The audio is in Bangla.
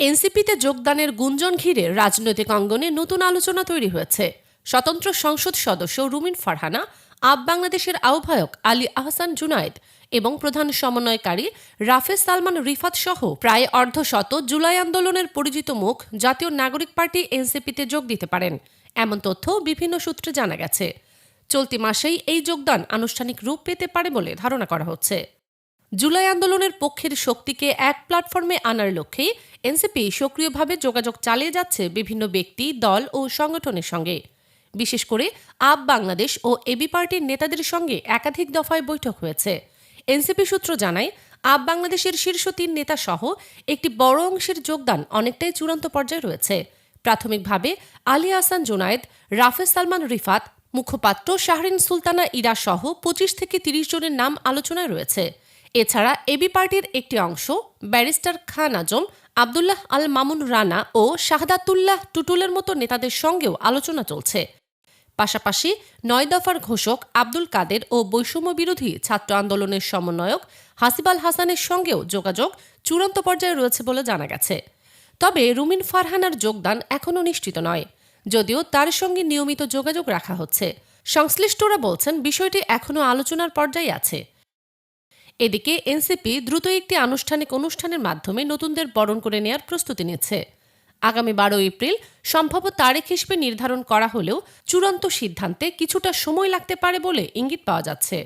এনসিপিতে যোগদানের গুঞ্জন ঘিরে রাজনৈতিক অঙ্গনে নতুন আলোচনা তৈরি হয়েছে। স্বতন্ত্র সংসদ সদস্য রুমিন ফারহানা, আপ বাংলাদেশের আহ্বায়ক আলী আহসান জুনায়েদ এবং প্রধান সমন্বয়কারী রাফেজ সালমান রিফাত সহ প্রায় অর্ধশত জুলাই আন্দোলনের পরিচিত মুখ জাতীয় নাগরিক পার্টি এনসিপিতে যোগ দিতে পারেন, এমন তথ্য বিভিন্ন সূত্রে জানা গেছে। চলতি মাসেই এই যোগদান আনুষ্ঠানিক রূপ পেতে পারে বলে ধারণা করা হচ্ছে। জুলাই আন্দোলনের পক্ষের শক্তিকে এক প্ল্যাটফর্মে আনার লক্ষ্যে এনসিপি সক্রিয়ভাবে যোগাযোগ চালিয়ে যাচ্ছে বিভিন্ন ব্যক্তি, দল ও সংগঠনের সঙ্গে। বিশেষ করে আপ বাংলাদেশ ও এবি পার্টির নেতাদের সঙ্গে একাধিক দফায় বৈঠক হয়েছে। এনসিপি সূত্র জানায়, আপ বাংলাদেশের শীর্ষ ৩ নেতা সহ একটি বড় অংশের যোগদান অনেকটাই চূড়ান্ত পর্যায়ে রয়েছে। প্রাথমিকভাবে আলী আহসান জুনায়েদ, রাফেজ সালমান রিফাত, মুখপাত্র শাহরিন সুলতানা ইরা সহ ২৫ থেকে ৩০ জনের নাম আলোচনায় রয়েছে। এছাড়া এবি পার্টির একটি অংশ ব্যারিস্টার খান আজম, আবদুল্লাহ আল মামুন রানা ও শাহাদাতুল্লাহ টুটুলের মতো নেতাদের সঙ্গেও আলোচনা চলছে। পাশাপাশি ৯ দফার ঘোষক আব্দুল কাদের ও বৈষম্য বিরোধী ছাত্র আন্দোলনের সমন্বয়ক হাসিব আল হাসানের সঙ্গেও যোগাযোগ চূড়ান্ত পর্যায়ে রয়েছে বলে জানা গেছে। তবে রুমিন ফারহানার যোগদান এখনও নিশ্চিত নয়, যদিও তার সঙ্গে নিয়মিত যোগাযোগ রাখা হচ্ছে। সংশ্লিষ্টরা বলছেন বিষয়টি এখনও আলোচনার পর্যায়ে আছে। এদিকে এনসিপি দ্রুত একটি আনুষ্ঠানিক অনুষ্ঠানের মাধ্যমে নতুনদের বরণ করে নেয়ার প্রস্তুতি নিচ্ছে। আগামী ১২ এপ্রিল সম্ভাব্য তারিখ হিসেবে নির্ধারণ করা হলেও চূড়ান্ত সিদ্ধান্তে কিছুটা সময় লাগতে পারে বলে ইঙ্গিত পাওয়া যাচ্ছে।